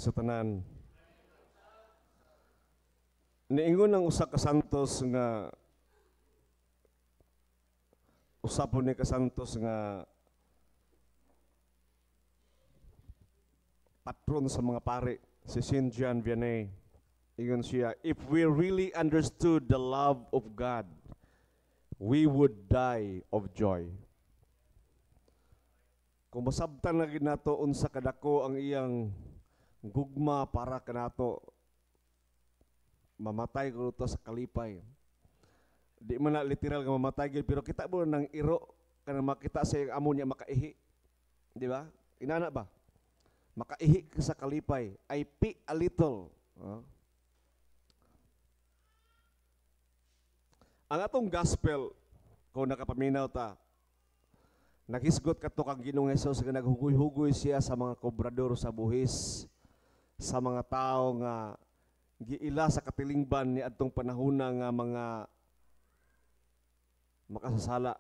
sa tanan. Niingon ang usa ka santos nga usapon ni ka santos nga patron sa mga pare, si Saint John Vianney. Ingon siya, if we really understood the love of God, we would die of joy. Kung masabtan na gid nato unsa kadako ang iyang gugma para kanato, mamatay ko to sa kalipay. Di man na literal nga mamatay gid, pero kita mo nang iro kanang makita sa iyang amo niya makaihi. Di ba? Inana ba? Makaihi ka sa kalipay. I pee a little. Ang atong gospel, kung nakapaminaw ta, naghisgot kato kang Ginoong Hesus nga naghugoy-hugoy siya sa mga kobrador sa buhis, sa mga tao nga giila sa katilingban ni adtong panahona nga mga makasasala.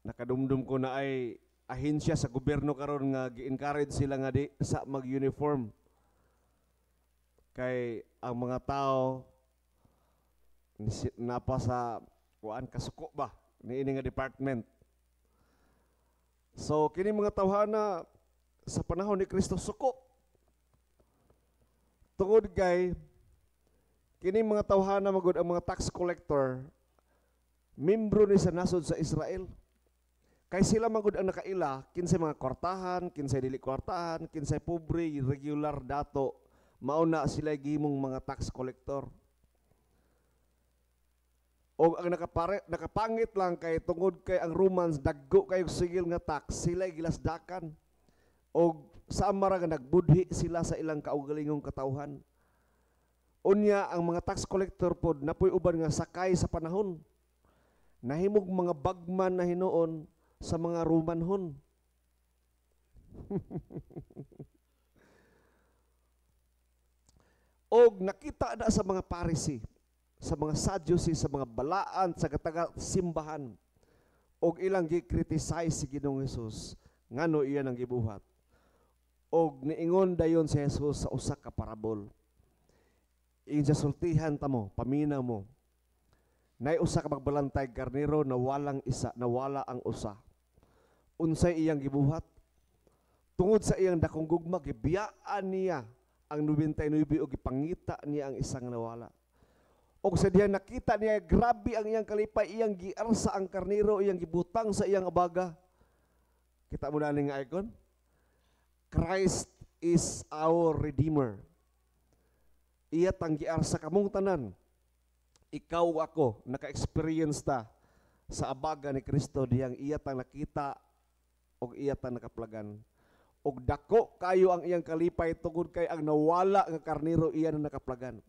Nakadumdum ko na ay ahensya sa gobyerno karon nga gi-encourage sila nga di sa mag-uniform. Kay ang mga tao napa sa kuan kasuko ba niini nga department. So kini mga tawhana sa panahon ni Kristo suko. Tungod kay kini mga tawhana magud ang mga tax collector membro ni sa nasod sa Israel. Kay sila magud ang nakaila kinsay mga kwartahan, kinsay dili kwartahan, kinsay pobre, regular dato, mauna sila gihimong mga tax collector. O ang nakapangit lang kay tungod kay ang Romans daggo kayo sigil nga tax, sila gilasdakan. O samara nga nagbudhi sila sa ilang kaugalingong katawhan. Unya ang mga tax collector pod napoy uban nga sakay sa panahon. Nahimog mga bagman na hinuon sa mga Romanhon. Og nakita na sa mga Pharisee, sa mga Sadducee, sa mga balaan, sa kataga simbahan, og ilang gi-criticize si Ginoong Hesus, ngano iyan ang gibuhat. Og niingon dayon si Hesus sa usa ka parabol. Insa sultihan ta mo, paminaw mo. Nay usa ka magbalantay karnero na walang isa, nawala ang usa. Unsay iyang gibuhat? Tungod sa iyang dakong gugma, gibiyaan niya ang 99 og gipangita niya ang isang nawala. Og sa diha nakita niya grabe ang iyang kalipay, iyang giarsa ang karnero, iyang gibutang sa iyang abaga. Kita mo na nga icon? Christ is our Redeemer. Iya tang giarsa kamong tanan. Ikaw ako, naka-experience ta sa abaga ni Kristo diyang iya tang nakita og iya tang nakaplagan. Og dako kayo ang iyang kalipay tungod kay ang nawala nga karnero iya na nakaplagan.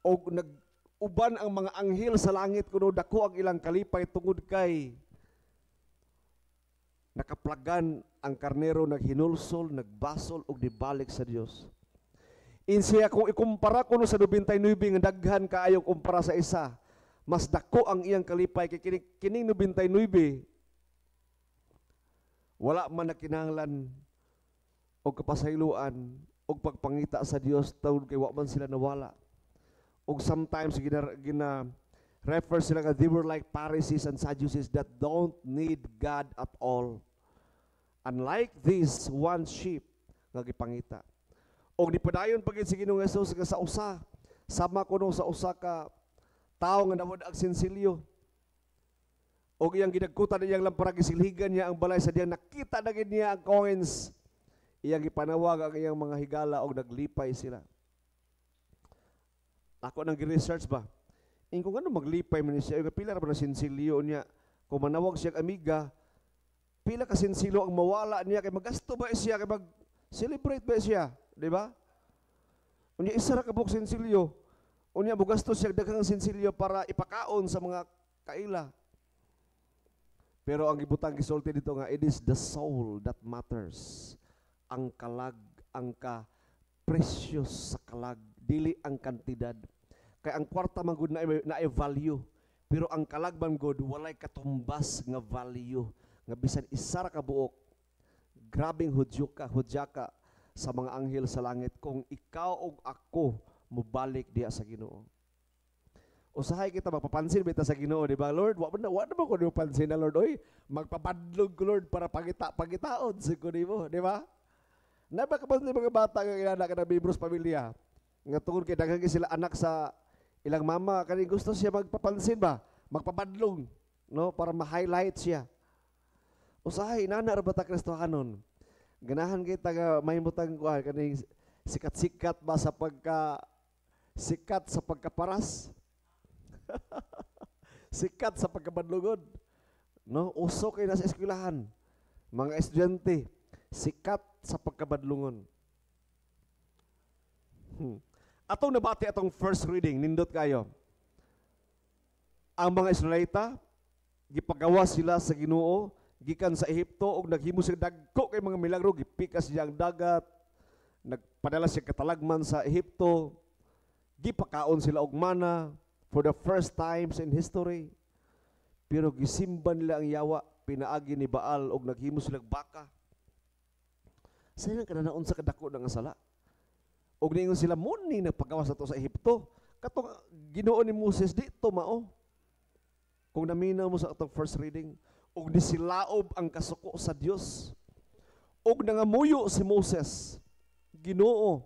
Og nag-uban ang mga anghel sa langit kuno dako ang ilang kalipay tungod kay nakaplagan ang karnero, naghinulsol, nagbasol og dibalik sa Dios. Insiya kung ikumpara kuno sa 99 nga daghan kaayo kumpara sa isa, mas dako ang iyang kalipay kay kining 99 wala man nakinahanglan og kapasayloan og pagpangita sa Dios tawod kay wa man sila nawala. Og sometimes gina refer sila nga they were like Pharisees and Sadducees that don't need God at all. Unlike this one sheep nga gipangita. Og nipadayon pagid si Ginoong Hesus nga sa usa, sama kuno sa usa ka tawo nga nawad ang sensilyo. Og iyang gidagkutan iyang lampara gisilhigan niya ang balay sa diyang nakita na gid niya ang coins. Iyang gipanawag ang iyang mga higala og naglipay sila. Ako nang gi-research ba? Kung ano maglipay man siya, yung pila ra ba na sensilyo niya, kung manawag siya amiga, pila ka sensilyo ang mawala niya, kay magasto ba siya, kay mag-celebrate ba siya, di ba? Unya isa ra ka buk sensilyo, unya bugasto siya daghang sensilyo para ipakaon sa mga kaila. Pero ang ibutang gisulti dito nga, it is the soul that matters. Ang kalag, ang ka-precious sa kalag, dili ang kantidad. Kaya ang kwarta man gud na value, pero ang kalagban gud walay katumbas nga value nga bisan isa ra ka buok grabing hudyaka sa mga anghel sa langit kung ikaw ug ako mubalik diha sa Ginoo. Usahay kita magpapansin bita sa Ginoo, di ba, Lord? Wa na ba ko pansin na, Lord? Oy, magpapadlog ko, Lord, para pagitaon sa ko nimo, di ba? Napakapansin mga bata nga inana ka na membros pamilya. Nga tungod kay daghang sila anak sa ilang mama, kani gusto siya magpapansin ba? Magpapadlog, no, para ma-highlight siya. Usahay inana ra bata Kristohanon. Ganahan kita nga mahimutang kuan kani sikat-sikat ba sa pagkaparas. Sikat sa pagkabadlugod. No, uso kay nasa eskwelahan. Mga estudyante, sikat sa pagkabadlungon. Atong nabati atong first reading, nindot kayo. Ang mga Israelita, gipagawa sila sa Ginoo, gikan sa Ehipto, og naghimo sila dagko kay mga milagro, gipikas siya ang dagat, nagpadala siya katalagman sa Ehipto, gipakaon sila og mana, for the first times in history. Pero gisimba nila ang yawa, pinaagi ni Baal og naghimo silang baka. Sila kananaon sa kadako ng sala. Og ningon sila muni nagpagawas ato sa Ehipto. Katong Ginoo ni Moses dito mao. Kung naminaw mo sa atong first reading, og nisilaob ang kasuko sa Dios. Og nangamuyo si Moses. Ginoo,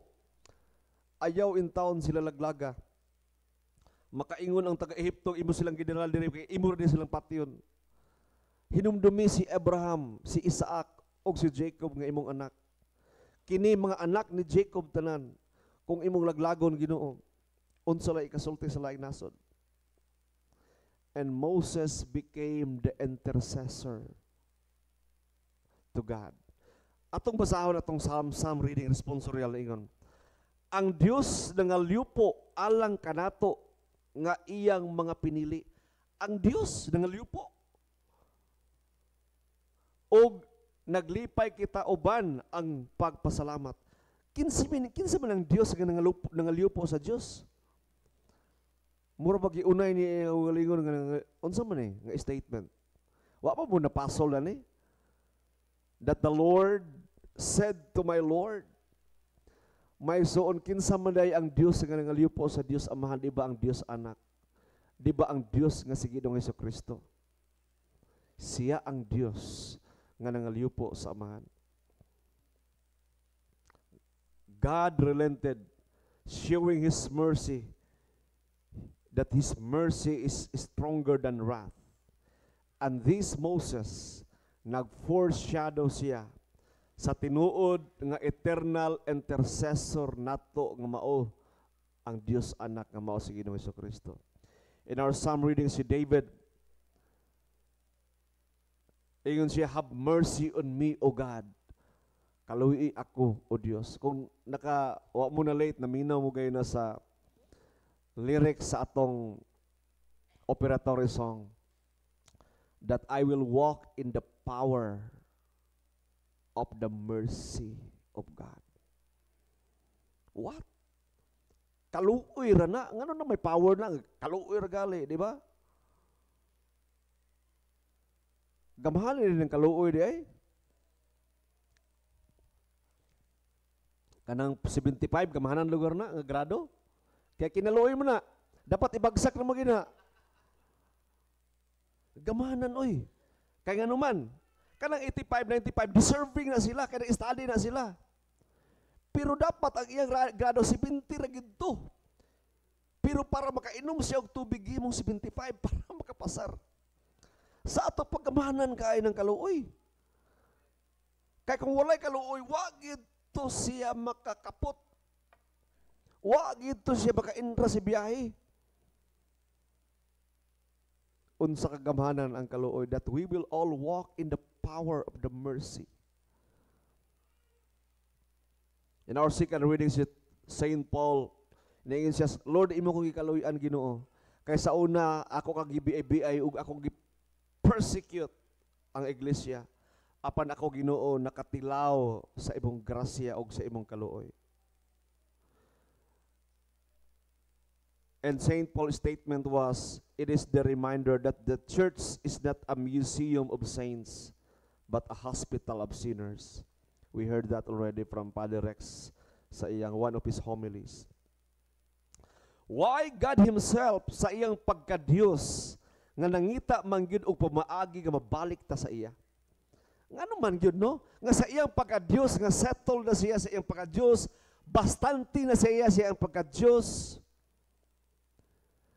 ayaw in town sila laglaga. Makaingon ang taga-Ehipto, imo silang general diri kay imo din silang patyon. Hinumdumi si Abraham, si Isaac og si Jacob nga imong anak. Kini mga anak ni Jacob tanan, kung imong laglagon Ginoo, unsa lay ikasulti sa laing nasod. And Moses became the intercessor to God. Atong basahon atong Psalm reading responsorial ingon. Ang Dios nangalyupo alang kanato nga iyang mga pinili. Ang Dios nangalyupo. Og naglipay kita uban ang pagpasalamat. Kinsa man ang Dios nga nangalyupo sa Dios? Mura ba giunay ni ugalingon nga unsa man nga statement? Wa pa mo napasol na ni? That the Lord said to my Lord, may soon kinsa man day ang Dios nga nangalyupo sa Dios Amahan, di ba ang Dios Anak? Di ba ang Dios nga si Ginoong Hesukristo? Siya ang Dios nga nangalyupo sa Amahan. God relented, showing His mercy, that His mercy is stronger than wrath. And this Moses, nag-foreshadow siya sa tinuod nga eternal intercessor nato nga mao ang Dios Anak nga mao si Ginoong Hesukristo. In our psalm reading si David, ingon siya, have mercy on me, O God. Kaluhi ako, O Dios. Kung wa mo na late, naminaw mo kayo na sa lyrics sa atong operatory song, that I will walk in the power of the mercy of God. What? Kaluoy ra na. Ngano na may power na. Kaluoy ra gali, di ba? Gamahan rin ng kaluoy di ay. Kanang 75, gamahanan lugar na, nga grado. Kaya kinaluoy mo na. Dapat ibagsak na mo gina. Gamahanan, oy. Kaya nga naman, kanang 85, 95, deserving na sila, kanang study na sila. Pero dapat ang iyang grado 70 ra gidto. Pero para makainom siya og tubig imong 75 para makapasar. Sa ato pagkamahanan kay ng kaluoy. Kay kung walay kaluoy, wa gidto siya makakapot. Wa gidto siya makainra sa biyahe. Unsa kagamahanan ang kaluoy, that we will all walk in the power of the mercy. In our second reading, si Saint Paul, inaingin siya, Lord, imo kong ikaluyan, Ginoo. Kaya sa una, ako kag gibiay ug ako gi-persecute ang iglesia. Apan ako, Ginoo, nakatilaw sa imong grasya ug sa imong kaluoy. And Saint Paul's statement was, it is the reminder that the church is not a museum of saints, but a hospital of sinners. We heard that already from Father Rex sa iyang one of his homilies. Why God Himself sa iyang pagka-Dios nga nangita man gyud og pamaagi nga mabalik ta sa iya. Ngano man gyud no? Nga sa iyang pagka-Dios nga settled na siya sa iyang pagka-Dios, bastante na siya sa iyang pagka-Dios.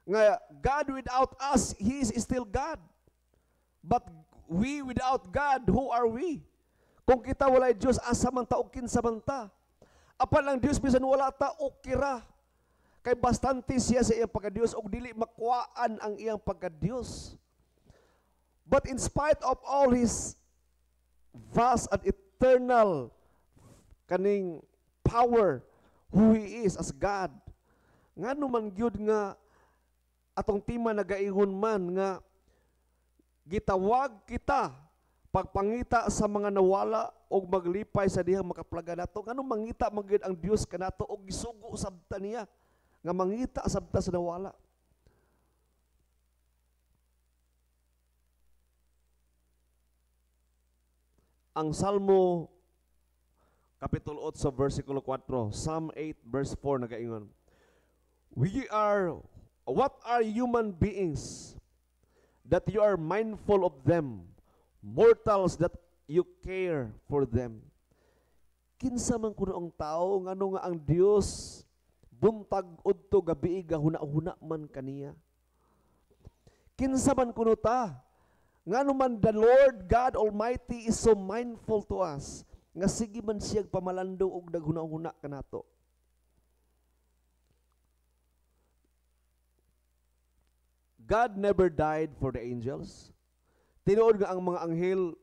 Nga God without us, He is still God. But we without God, who are we? Kung kita walay Dios, asa man ta o kinsa man ta? Apan lang Dios bisan wala ta okira. Kay bastante siya sa iyang pagka-Dios og dili makuhaan ang iyang pagka-Dios. But in spite of all His vast and eternal kaning power, who He is as God, ngano man gyud nga atong tima nagaingon man nga gitawag kita pagpangita sa mga nawala og maglipay sa dihang makaplaga nato. Ngano mangita man gyud ang Dios kanato og gisugo sabta niya nga mangita sabta sa nawala. Ang Salmo Kapitulo 8 versikulo 4, Psalm 8 verse 4 nagaingon, what are human beings that you are mindful of them, mortals that you care for them. Kinsa man kuno ang tao ngano nga ang Dios buntag udto gabi gahuna-huna man kaniya. Kinsa man kuno ta ngano man the Lord God Almighty is so mindful to us nga sige man siya pamalandong og daghuna-huna kanato. God never died for the angels. Tinuod nga ang mga anghel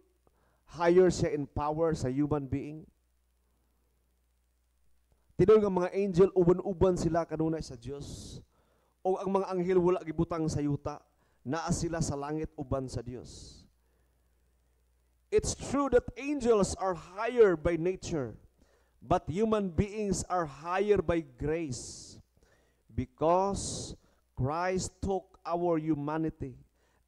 higher siya in power sa human being. Tinuod nga mga angel uban-uban sila kanunay sa Dios. O ang mga anghel wala gibutang sa yuta, naa sila sa langit uban sa Dios. It's true that angels are higher by nature, but human beings are higher by grace, because Christ took our humanity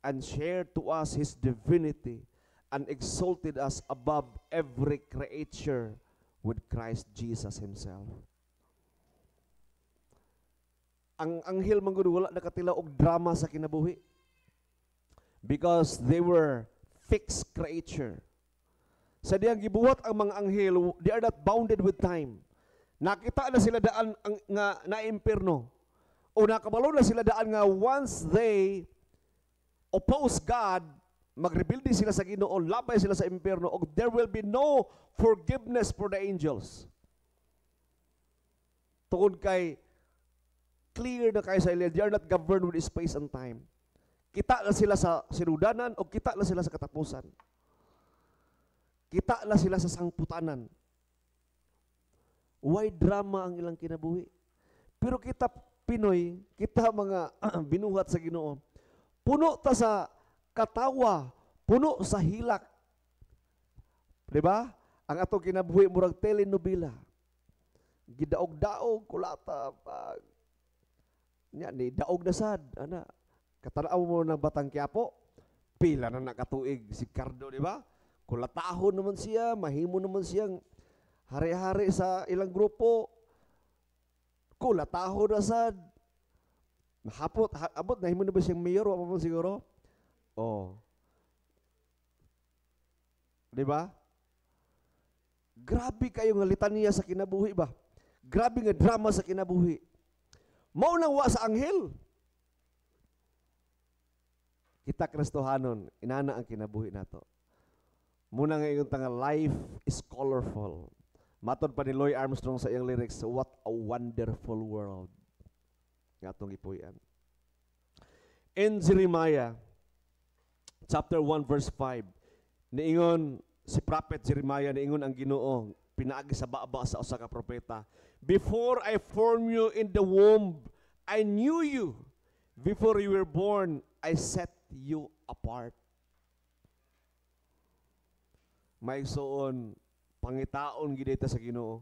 and shared to us His divinity and exalted us above every creature with Christ Jesus Himself. Ang anghel man gud wala nakatila og drama sa kinabuhi, because they were fixed creature. Sa diyang gibuhat ang mga anghel, they are not bounded with time. Nakita na sila daan nga na impierno, o nakabalo na sila daan nga once they oppose God, magrebelde sila sa Ginoo, labay sila sa impierno, og there will be no forgiveness for the angels. Tungod kay clear na kayo sa ila, they are not governed with space and time. Kita na sila sa sinudanan o kita na sila sa katapusan. Kita na sila sa sangputanan. Why drama ang ilang kinabuhi? Pero kita Pinoy, kita mga binuhat sa Ginoo, puno ta sa katawa, puno sa hilak. Diba? Ang atong kinabuhi murag telenovela. Gidaog-daog kulata pag nya ni daog na sad ana. Katanaw mo na Batang Quiapo, pila na nakatuig si Cardo, di ba? Kulatahon naman siya, mahimo naman siyang hari-hari sa ilang grupo. Kulatahon na sad. Abot na himo na ba siyang mayor o apa man siguro? Oh. Di ba? Grabe kayo nga litanya sa kinabuhi ba? Grabe nga drama sa kinabuhi. Mao nang wa sa anghel. Kita Kristohanon, inana ang kinabuhi nato. Muna nga yung tanga, life is colorful. Matod pa ni Louis Armstrong sa iyang lyrics, what a wonderful world. Nga itong ipuyan. In Jeremiah, chapter 1, verse 5, niingon si prophet Jeremiah, niingon ang Ginoo, pinaagi sa baba sa usa ka propeta, before I formed you in the womb, I knew you. Before you were born, I set you apart. May suon, pangitaon gid ta sa Ginoo.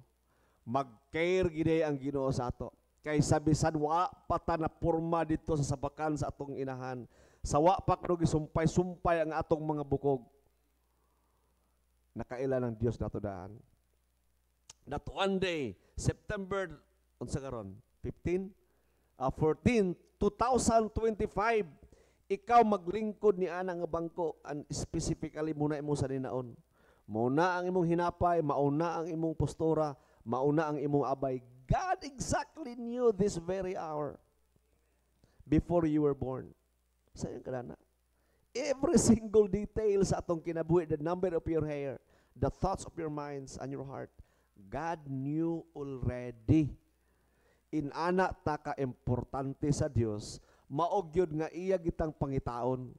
Mag-care gid ang Ginoo sa ato. Kay sabisan wa pata na porma dito sa sabakan sa atong inahan. Sawa pa kuno gisumpay-sumpay ang atong mga bukog. Nakaila ng Dios nato daan. that one day, September, unsa karon? 15? 14, 2025, ikaw maglingkod ni ana nga bangko, and specifically muna imo sa ninaon. Mauna ang imong hinapay, mauna ang imong postura, mauna ang imong abay. God exactly knew this very hour before you were born. Sa iyong kadana. Every single detail sa atong kinabuhi, the number of your hair, the thoughts of your minds and your heart, God knew already. Inana ta ka importante sa Dios, maog yun nga iya gitang pangitaon.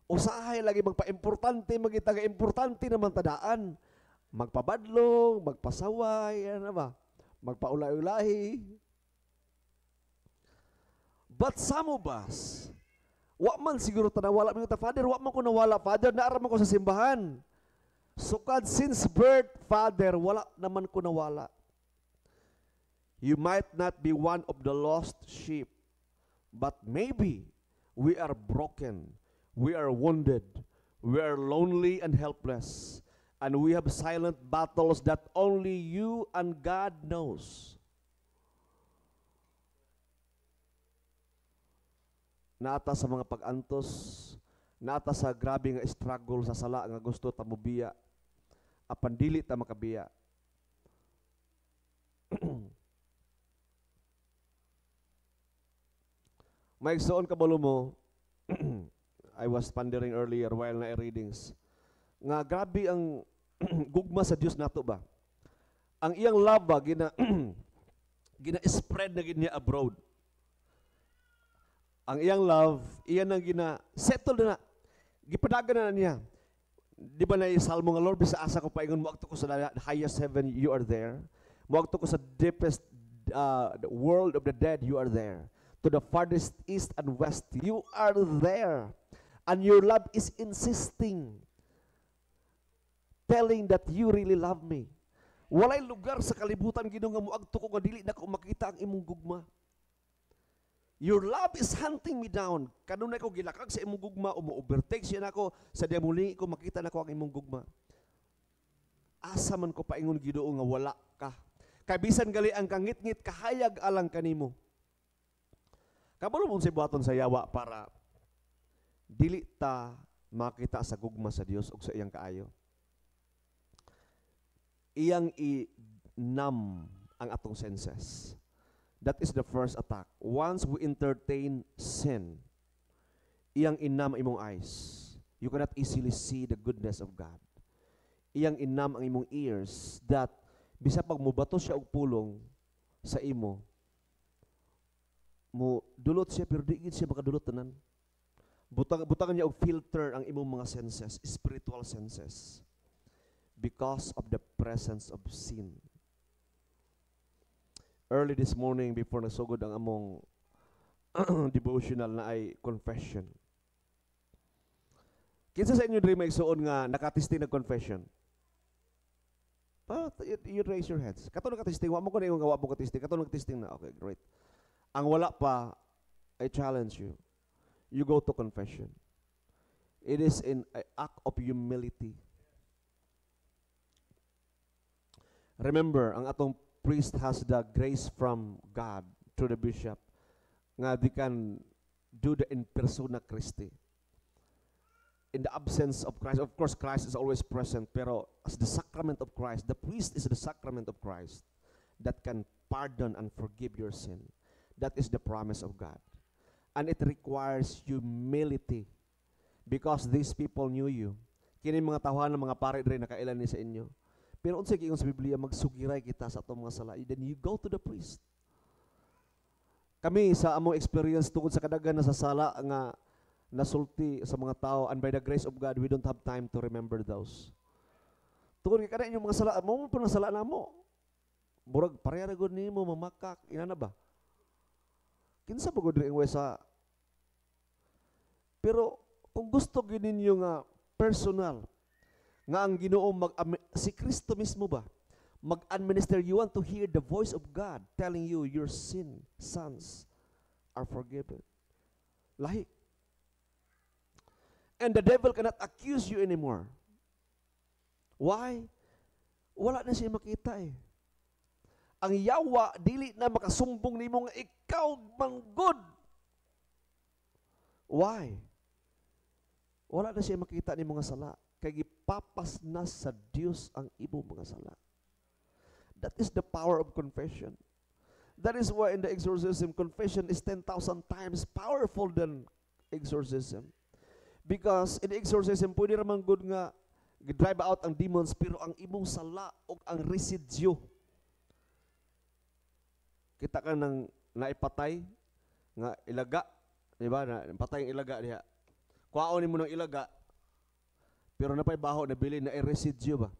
Usahay lagi magpa-importante, magita nga importante naman tadaan. Magpabadlong, magpasaway, ano ba? Magpaulay-ulahi. But some of us, wa man siguro tanawala mi ta Father, wa man ko nawala Father, naara man ko sa simbahan. Sukad since birth Father, wala naman ko nawala. You might not be one of the lost sheep, but maybe we are broken, we are wounded, we are lonely and helpless, and we have silent battles that only you and God knows. Naata sa mga pag-antos, naata sa grabe nga struggle sa sala nga gusto ta mobiya, apan dili ta makabiya. May igsoon kabalo mo, I was pondering earlier while na readings, nga grabe ang gugma sa Dios nato ba? Ang iyang love ba, gina-spread na gina abroad. Ang iyang love, iyan ang settle na. Gipadagan na niya. Di ba na yung salmo nga, Lord, bisa asa ko paingon mo, agto ko sa highest heaven, you are there. Mo agto ko sa deepest the world of the dead, you are there. To the farthest east and west, you are there. And your love is insisting, telling that you really love me. Walay lugar sa kalibutan Ginoo nga moadto ko nga dili na ko makita ang imong gugma. Your love is hunting me down. Kanunay ko gilakag sa imong gugma o mo-overtake siya nako sa diamuli ko makita nako ang imong gugma. Asa man ko paingon Ginoo nga wala ka. Kay bisan gali ang kangit-ngit kahayag alang kanimo. Kabalo mo sa buhaton sa yawa para dili ta makita sa gugma sa Dios ug sa iyang kaayo. Iyang i-numb ang atong senses. That is the first attack. Once we entertain sin, iyang inam imong eyes. You cannot easily see the goodness of God. Iyang inam ang imong ears that bisa pag mubato siya og pulong sa imo, mo dulot siya pero di gid siya makadulot tanan. Butangan niya og filter ang imong mga senses, spiritual senses, because of the presence of sin. Early this morning, before nasugod ang among devotional na ay confession. Kinsa sa inyo diri may igsoon nga nakatesting ng confession? You raise your hands. Kato nakatesting, wa mo ko na yung gawa mo katesting. Kato nakatesting na, okay, great. Ang wala pa, I challenge you. You go to confession. It is an act of humility. Remember, ang atong priest has the grace from God through the bishop nga they can do the in persona Christi. In the absence of Christ, of course Christ is always present, pero as the sacrament of Christ, the priest is the sacrament of Christ that can pardon and forgive your sin. That is the promise of God. And it requires humility because these people knew you. Kini mga tawhan ng mga pare diri nakailan ni sa inyo. Pero unsay giingon sa Biblia, magsugiray kita sa atong mga sala, then you go to the priest. Kami sa among experience tungod sa kadaghan na sa sala nga nasulti sa mga tao, and by the grace of God, we don't have time to remember those. Tungod kay kada inyong mga sala, mo po na sala namo. Murag pareha ra gud nimo mamakak, ina na ba? Kinsa ba gud ring sa. Pero kung gusto gid ninyo nga personal, nga ang Ginoo si Kristo mismo ba mag-administer, you want to hear the voice of God telling you your sins are forgiven. Lahi. And the devil cannot accuse you anymore. Why? Wala na siya makita eh. Ang yawa, dili na makasumbong nimo nga ikaw manggod. Why? Wala na siya makita ni mga sala. Kay gipapas na sa Dios ang imo mga sala. That is the power of confession. That is why in the exorcism, confession is 10,000 times powerful than exorcism. Because in exorcism, pwede ramang good nga drive out ang demons, pero ang imong sala o ang residue, kita ka ng naipatay nga ilaga, di ba? Patay ang ilaga diha. Kuhaon mo ng ilaga, pero napay baho na bili na residue ba?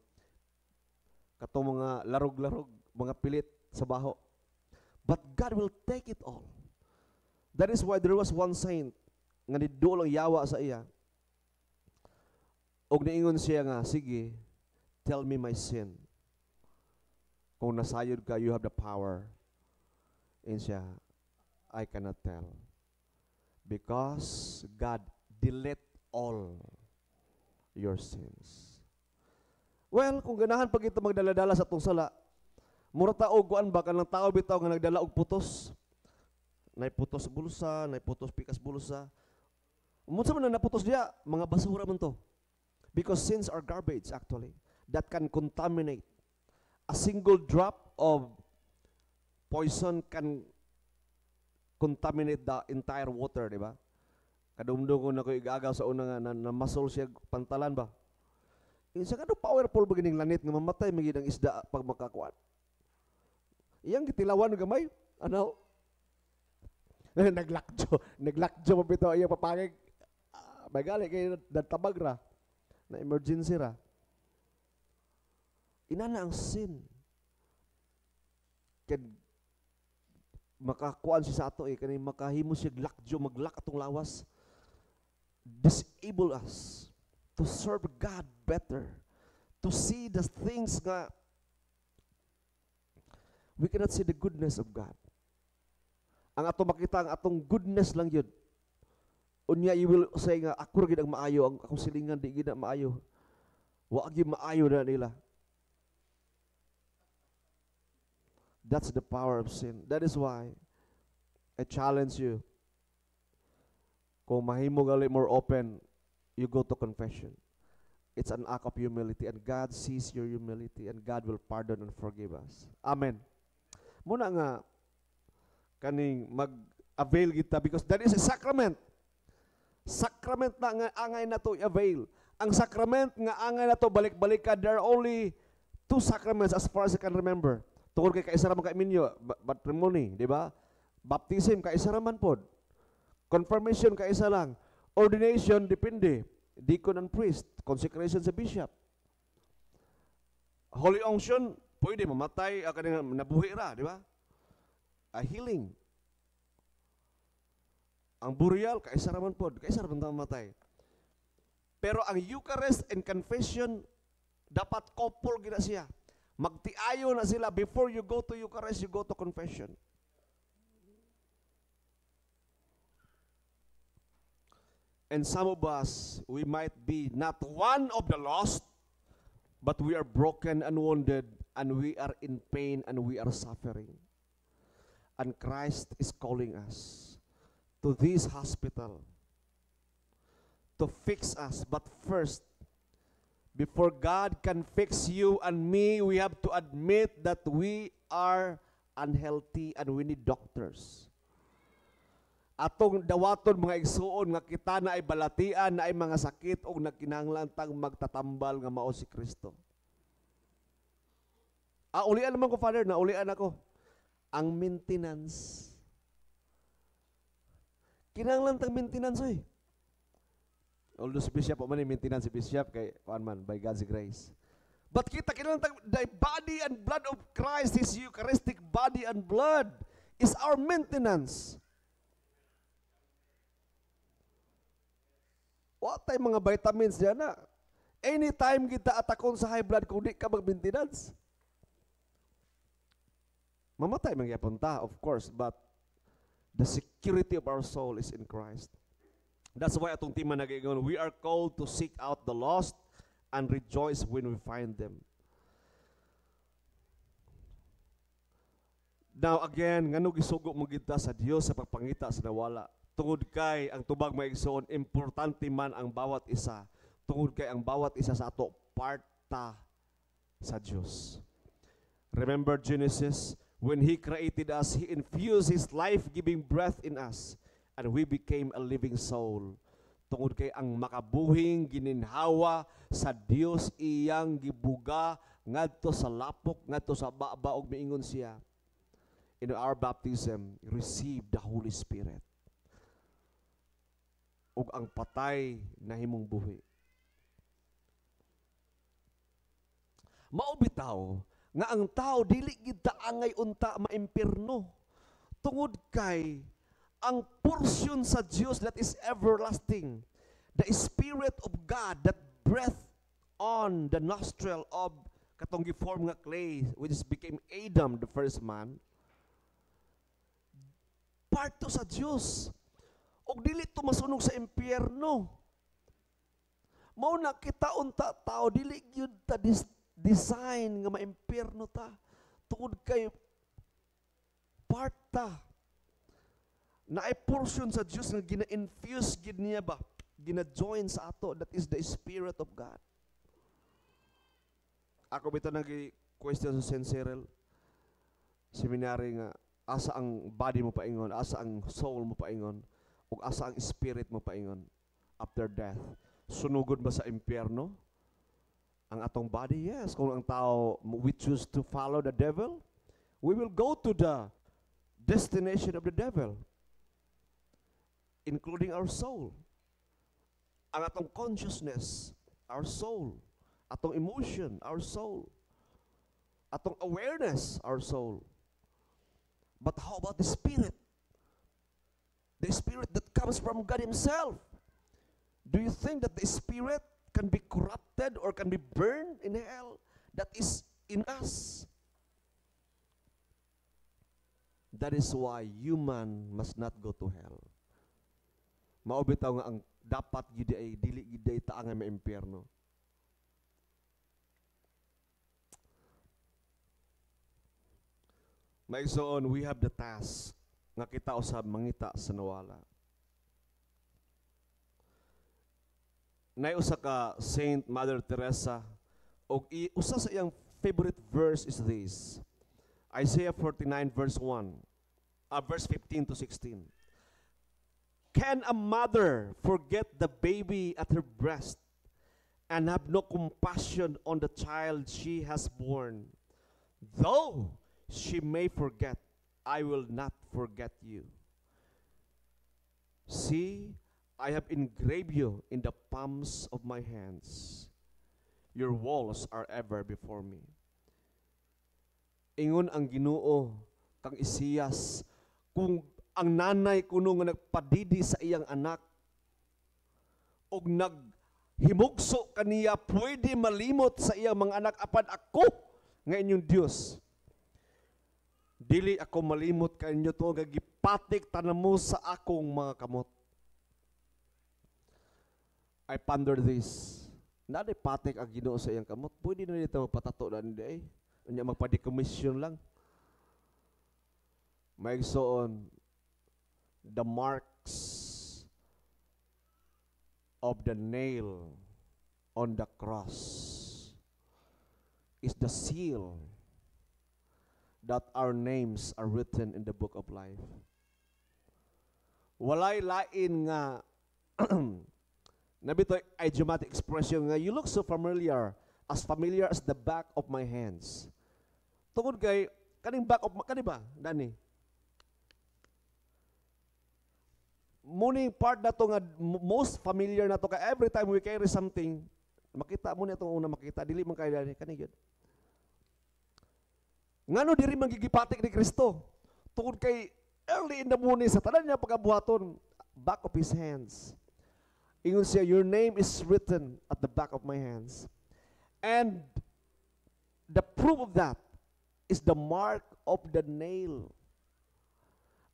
Katong mga larog-larog, mga pilit sa baho. But God will take it all. That is why there was one saint nga niddo lang yawa sa iya. Og niingon siya nga, sige, tell me my sin. Kung nasayod ka, you have the power. And siya, I cannot tell. Because God delete all your sins. Well, kung ganahan pag ito magdala-dala sa itong sala, mura taog, kuan ba, kanang tao bitaw nga nagdala og putos. Naiputos bulsa, naiputos pikas bulsa. Umunsa man na naputos diya, mga basura man to. Because sins are garbage actually that can contaminate. A single drop of poison can contaminate the entire water, di ba? Kadumdum ko na ko igagaw sa una nga na muscle siya pantalan ba? Isa ka powerful ba gining lanit nga mamatay magid ang isda pag makakuan. Iyang gitilawan gamay, ano? naglakjo pa bitaw iya papangig. Magali kay natabag ra. Na emergency ra. Inana ang sin. Kaya makakuan siya sa ato eh. Kaya makahimo siya glakjo, maglak atong lawas. Disable us to serve God better. To see the things nga we cannot see the goodness of God. Ang ato makita, ang atong goodness lang yun. Unya, you will say nga, ako rin ang maayo, ang akong silingan, di gina maayo. Wag yung maayo na nila. That's the power of sin. That is why I challenge you. Kung mahimo gali more open, you go to confession. It's an act of humility and God sees your humility and God will pardon and forgive us. Amen. Muna nga, kaning mag-avail kita because that is a sacrament. Sacrament na nga angay na to i-avail. Ang sacrament nga angay na to balik-balik ka, there are only two sacraments as far as I can remember. Tungkol kay kaisa raman ka iminyo, matrimony, di ba? Baptism, kaisa raman pod. Confirmation, kaisa lang. Ordination, depende. Deacon and priest. Consecration sa bishop. Holy unction, pwede mamatay, nabuhi ra, di ba? A healing. Ang burial, kaisa raman pod. Kaisa raman mamatay. Pero ang Eucharist and confession, dapat couple gina siya. Magtiayo na sila. Before you go to Eucharist, you go to confession. And some of us, we might be not one of the lost, but we are broken and wounded, and we are in pain, and we are suffering. And Christ is calling us to this hospital to fix us. But first, before God can fix you and me, we have to admit that we are unhealthy and we need doctors. Atong dawaton mga igsuon nga kita na ay balatian, na ay mga sakit o nagkinahanglan tang magtatambal nga mao si Kristo. Ulian naman ko, Father, na ulian ako. Ang maintenance. Kinahanglan tang maintenance oy. Although si Bishop man yung maintenance si Bishop kay kuan man by God's grace. But kita kinahanglan tang the body and blood of Christ, His Eucharistic body and blood is our maintenance. What tay mga vitamins diyan na? Anytime kita atakon sa high blood kung di ka mag-maintenance. Mamatay man gyapon ta, of course, but the security of our soul is in Christ. That's why atong tema nag-ingon, we are called to seek out the lost and rejoice when we find them. Now again, ngano gisugo mo kita sa Dios sa pagpangita sa nawala. Tungod kay ang tubag maigsoon, importante man ang bawat isa. Tungod kay ang bawat isa sa ato parta sa Dios. Remember Genesis, when He created us, He infused His life-giving breath in us, and we became a living soul. Tungod kay ang makabuhing gininhawa sa Dios iyang gibuga ngadto sa lapok, ngadto sa baba og miingon siya. In our baptism, receive the Holy Spirit. Ug ang patay nahimong buhi. Mao bitaw nga ang tao dili gid taangay unta maimpierno. Tungod kay ang portion sa Dios that is everlasting, the Spirit of God that breath on the nostril of katong giform nga clay, which became Adam, the first man, part to sa Dios. Og dili to masunog sa impyerno. Mao na kita unta tao dili gyud ta design nga maimpyerno ta. Tungod kay part ta na ay portion sa Dios nga gina-infuse gid niya ba, gina-join sa ato, that is the Spirit of God. Ako bitaw nag-question sa St. Cyril seminary nga asa ang body mo paingon, asa ang soul mo paingon, ug asa ang spirit mo paingon after death. Sunugod ba sa impyerno ang atong body? Yes. Kung ang tao, we choose to follow the devil, we will go to the destination of the devil, including our soul. Ang atong consciousness, our soul. Atong emotion, our soul. Atong awareness, our soul. But how about the Spirit? The Spirit that comes from God Himself. Do you think that the Spirit can be corrupted or can be burned in hell? That is in us. That is why human must not go to hell. Mao bitaw nga ang dapat gid ay dili gid ay taang nga maimpyerno. Maigsoon, we have the task nga kita usab mangita sa nawala. Nay usa ka Saint Mother Teresa og usa sa iyang favorite verse is this. Isaiah 49 verse 1. Verse 15 to 16. Can a mother forget the baby at her breast and have no compassion on the child she has born? Though she may forget, I will not forget you. See, I have engraved you in the palms of my hands. Your walls are ever before me. Ingon ang Ginoo kang Isaias, kung ang nanay kuno nga nagpadidi sa iyang anak og naghimugso kaniya, pwede malimot sa iyang mga anak, apan ako nga inyong Dios. Dili ako malimot kanyo to, gagipatik tanamo sa akong mga kamot. I ponder this. Naday patik ang Ginoo sa iyang kamot. Pwede na dito magpatato na hindi ay. Unya magpadikomisyon lang. Maigsoon, the marks of the nail on the cross is the seal that our names are written in the book of life. Walay lain nga nabito idiomatic expression nga, you look so familiar as the back of my hands. Tungod kay kaning back of kani ba dani? Muning part na to nga most familiar na to, kay every time we carry something, makita mo na itong una makita, dili man kay dani kani gyud. Ngano diri man gigipatik ni Kristo? Tungod kay early in the morning sa tanan niya pagabuhaton, back of his hands. Ingon siya, your name is written at the back of my hands. And the proof of that is the mark of the nail.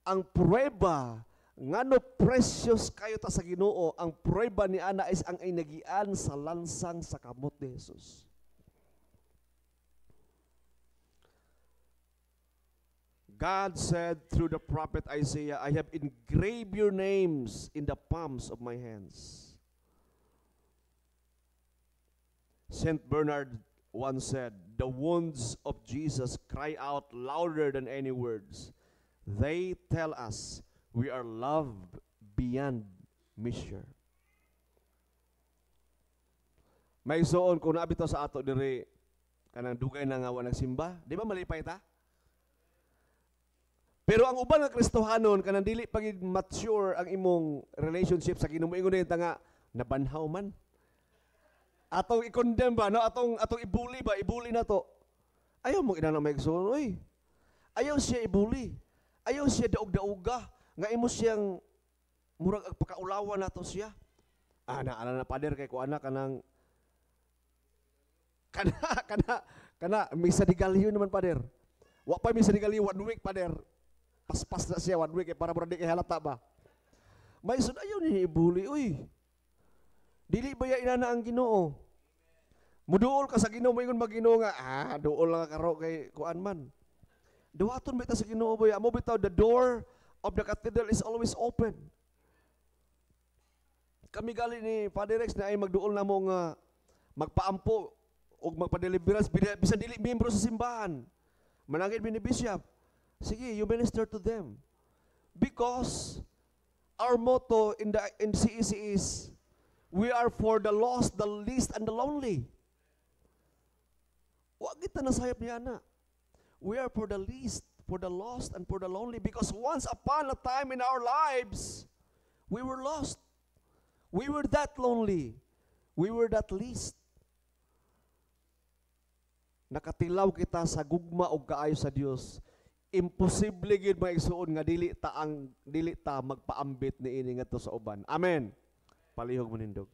Ang prueba ngano precious kayo ta sa Ginoo, ang prueba ni ana is ang inagian sa lansang sa kamot ni Jesus. God said through the prophet Isaiah, I have engraved your names in the palms of my hands. Saint Bernard once said, the wounds of Jesus cry out louder than any words. They tell us we are loved beyond measure. May soon kung naabito sa ato diri kanang dugay na nga wa nagsimba, di ba malipay ta? Pero ang uban nga Kristohanon kanang dili pagid mature ang imong relationship sa Ginoo, ingon ta nga nabanhaw man. Atong i-condemn ba, no? Atong ibuli ba, ibuli na to. Ayaw mo inana may igsoon, oy. Ayaw siya ibuli. Ayaw siya daog-daoga nga imo siyang murag pagkaulawan nato siya. Ana na pader kay ko ana kanang kana misa di galiyo naman pader. Wa pa misa di galiyo 1 week pader. Paspas na siya 1 week para mura di kay halata ba. May sud ayaw ni ibuli uy. Dili ba ya inana ang Ginoo? Muduol ka sa Ginoo moingon mag-Ginoo nga duol lang karo kay kuan man. Duwaton bitaw sa Ginoo boy. Amo bitaw the door of the cathedral is always open. Kami gali ni Father Rex na ay magduol na mo nga magpaampo o magpa-deliverance bisan dili miyembro sa simbahan. Manangit mi ni Bishop. Sige, you minister to them. Because our motto in CEC is we are for the lost, the least, and the lonely. Wa kita nasayap niya na. We are for the least, for the lost, and for the lonely. Because once upon a time in our lives, we were lost. We were that lonely. We were that least. Nakatilaw kita sa gugma o kaayo sa Dios. Imposible gid maigsuon nga dili ta magpaambit niini ngadto sa uban. Amen. Palihog manindog.